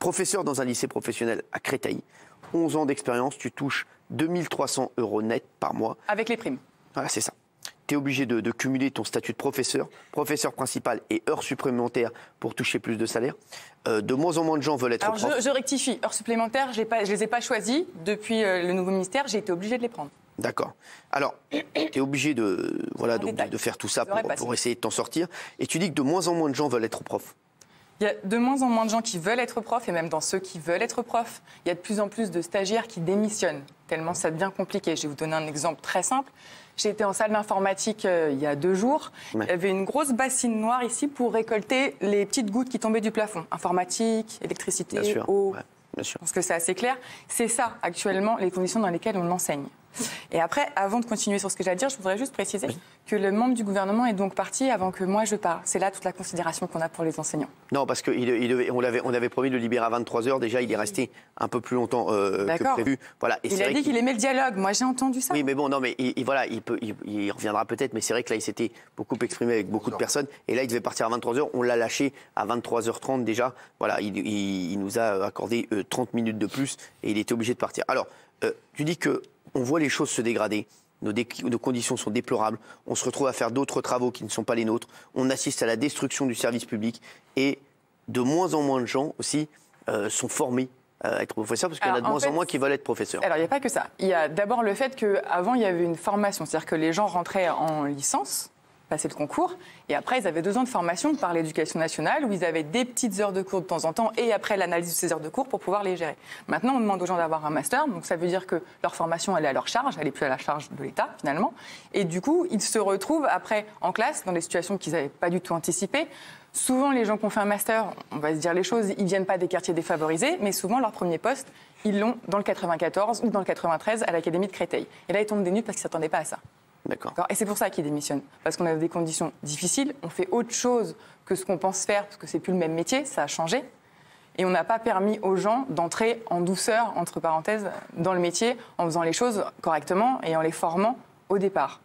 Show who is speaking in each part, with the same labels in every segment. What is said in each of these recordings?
Speaker 1: professeur dans un lycée professionnel à Créteil, 11 ans d'expérience, tu touches 2300 € net par mois.
Speaker 2: Avec les primes.
Speaker 1: Voilà, c'est ça. Tu es obligé de cumuler ton statut de professeur principal et heures supplémentaires pour toucher plus de salaire. De moins en moins de gens veulent être profs.
Speaker 2: Je rectifie, heures supplémentaires, je ne les ai pas choisies. Depuis le nouveau ministère, j'ai été obligée de les prendre.
Speaker 1: D'accord. Alors, tu es obligé de faire tout ça pour essayer de t'en sortir. Et tu dis que de moins en moins de gens veulent être profs.
Speaker 2: Il y a de moins en moins de gens qui veulent être profs, et même dans ceux qui veulent être profs, il y a de plus en plus de stagiaires qui démissionnent, tellement ça devient compliqué. Je vais vous donner un exemple très simple. J'ai été en salle d'informatique il y a 2 jours. Ouais. Il y avait une grosse bassine noire ici pour récolter les petites gouttes qui tombaient du plafond. Informatique, électricité, eau. Ouais, bien sûr. Parce que c'est assez clair. C'est ça, actuellement, les conditions dans lesquelles on enseigne. Et après, avant de continuer sur ce que j'ai à dire, je voudrais juste préciser que le membre du gouvernement est donc parti avant que moi je parte. C'est là toute la considération qu'on a pour les enseignants.
Speaker 1: Non, parce qu'on avait promis de le libérer à 23h. Déjà, il est resté un peu plus longtemps que prévu. Voilà. Et
Speaker 2: il a dit qu'il aimait le dialogue. Moi, j'ai entendu ça.
Speaker 1: Oui, mais bon, non, mais il reviendra peut-être. Mais c'est vrai que là, il s'était beaucoup exprimé avec beaucoup de personnes. Et là, il devait partir à 23h. On l'a lâché à 23h30 déjà. Voilà, il nous a accordé 30 minutes de plus et il était obligé de partir. Alors, tu dis que on voit les choses se dégrader, nos conditions sont déplorables, on se retrouve à faire d'autres travaux qui ne sont pas les nôtres, on assiste à la destruction du service public et de moins en moins de gens aussi sont formés à être professeurs parce qu'il y en a de moins en moins qui veulent être professeurs.
Speaker 2: Alors il n'y a pas que ça, il y a d'abord le fait qu'avant il y avait une formation, c'est-à-dire que les gens rentraient en licence, passaient le concours, et après ils avaient 2 ans de formation par l'éducation nationale où ils avaient des petites heures de cours de temps en temps et après l'analyse de ces heures de cours pour pouvoir les gérer. Maintenant on demande aux gens d'avoir un master, donc ça veut dire que leur formation elle est à leur charge, elle n'est plus à la charge de l'État finalement, et du coup ils se retrouvent après en classe dans des situations qu'ils n'avaient pas du tout anticipées. Souvent les gens qui ont fait un master, on va se dire les choses, ils ne viennent pas des quartiers défavorisés, mais souvent leur premier poste, ils l'ont dans le 94 ou dans le 93 à l'Académie de Créteil. Et là ils tombent des nues parce qu'ils ne s'attendaient pas à ça.
Speaker 1: D'accord.
Speaker 2: Et c'est pour ça qu'ils démissionnent. Parce qu'on a des conditions difficiles, on fait autre chose que ce qu'on pense faire, parce que c'est plus le même métier, ça a changé. Et on n'a pas permis aux gens d'entrer en douceur, entre parenthèses, dans le métier, en faisant les choses correctement et en les formant au départ.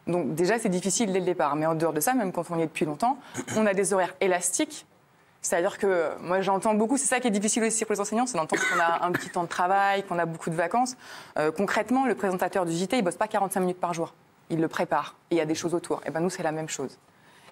Speaker 2: Donc déjà, c'est difficile dès le départ. Mais en dehors de ça, même quand on y est depuis longtemps, on a des horaires élastiques. C'est-à-dire que moi, j'entends beaucoup, c'est ça qui est difficile aussi pour les enseignants, c'est d'entendre qu'on a un petit temps de travail, qu'on a beaucoup de vacances. Concrètement, le présentateur du JT, il ne bosse pas 45 minutes par jour. Il le prépare et il y a des choses autour. Et ben nous, c'est la même chose.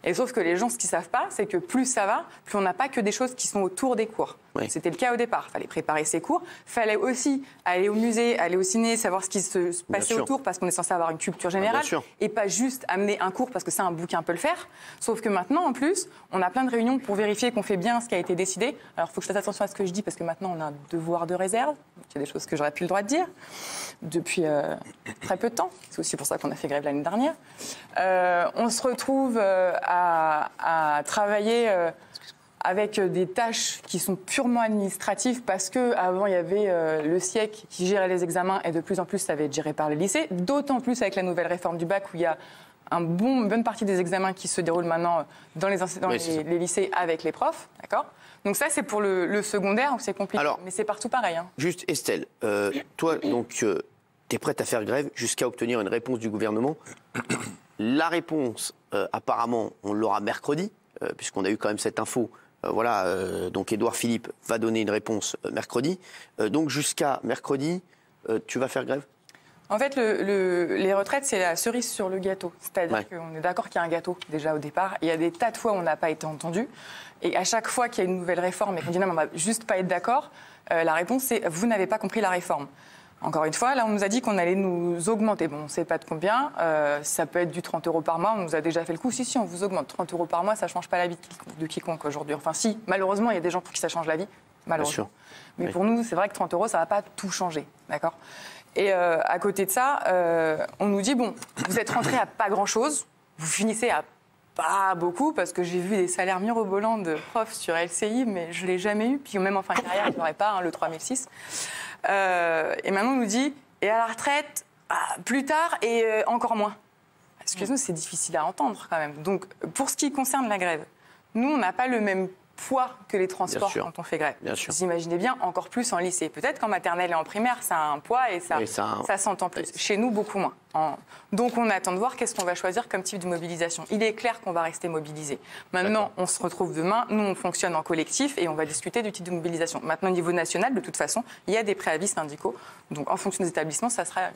Speaker 2: Et sauf que les gens, ce qu'ils ne savent pas, c'est que plus ça va, plus on n'a pas que des choses qui sont autour des cours. Oui. C'était le cas au départ. Il fallait préparer ses cours. Il fallait aussi aller au musée, aller au ciné, savoir ce qui se passait autour, parce qu'on est censé avoir une culture générale. Et pas juste amener un cours parce que ça, un bouquin peut le faire. Sauf que maintenant, en plus, on a plein de réunions pour vérifier qu'on fait bien ce qui a été décidé. Alors, il faut que je fasse attention à ce que je dis, parce que maintenant, on a un devoir de réserve. Il y a des choses que j'aurais plus le droit de dire depuis très peu de temps. C'est aussi pour ça qu'on a fait grève l'année dernière. On se retrouve à travailler avec des tâches qui sont purement administratives parce qu'avant, il y avait le SIEC qui gérait les examens et de plus en plus, ça va être géré par les lycées. D'autant plus avec la nouvelle réforme du bac où il y a une bonne partie des examens qui se déroulent maintenant dans les lycées avec les profs. D'accord ? Donc ça, c'est pour le secondaire où c'est compliqué. Alors, mais c'est partout pareil. Hein.
Speaker 1: Juste, Estelle, toi, donc, tu es prête à faire grève jusqu'à obtenir une réponse du gouvernement. La réponse, apparemment, on l'aura mercredi, puisqu'on a eu quand même cette info. Donc Édouard Philippe va donner une réponse mercredi. Donc jusqu'à mercredi, tu vas faire grève ?
Speaker 2: En fait, les retraites, c'est la cerise sur le gâteau. C'est-à-dire qu'on est d'accord qu'il y a un gâteau déjà au départ. Il y a des tas de fois où on n'a pas été entendu. Et à chaque fois qu'il y a une nouvelle réforme et qu'on dit non, on ne va juste pas être d'accord, la réponse c'est vous n'avez pas compris la réforme. Encore une fois, là, on nous a dit qu'on allait nous augmenter. Bon, on ne sait pas de combien. Ça peut être du 30 € par mois. On nous a déjà fait le coup. Si, on vous augmente 30 € par mois, ça ne change pas la vie de quiconque aujourd'hui. Enfin, si, malheureusement, il y a des gens pour qui ça change la vie. Malheureusement. Mais pour nous, c'est vrai que 30 €, ça ne va pas tout changer. D'accord ? Et à côté de ça, on nous dit, bon, vous êtes rentrés à pas grand-chose. Vous finissez à pas beaucoup, parce que j'ai vu des salaires mirobolants de profs sur LCI, mais je ne l'ai jamais eu. Puis même en fin de carrière, je n'aurais pas le 3006. Et maintenant, on nous dit, et à la retraite, plus tard et encore moins. Excusez-nous, c'est difficile à entendre quand même. Donc, pour ce qui concerne la grève, nous, on n'a pas le même poids que les transports quand on fait grève. Vous imaginez bien, encore plus en lycée. Peut-être qu'en maternelle et en primaire, ça a un poids et ça s'entend plus. Chez nous, beaucoup moins. Donc on attend de voir qu'est-ce qu'on va choisir comme type de mobilisation. Il est clair qu'on va rester mobilisé. Maintenant, on se retrouve demain, nous on fonctionne en collectif et on va discuter du type de mobilisation. Maintenant, au niveau national, de toute façon, il y a des préavis syndicaux. Donc en fonction des établissements, ça sera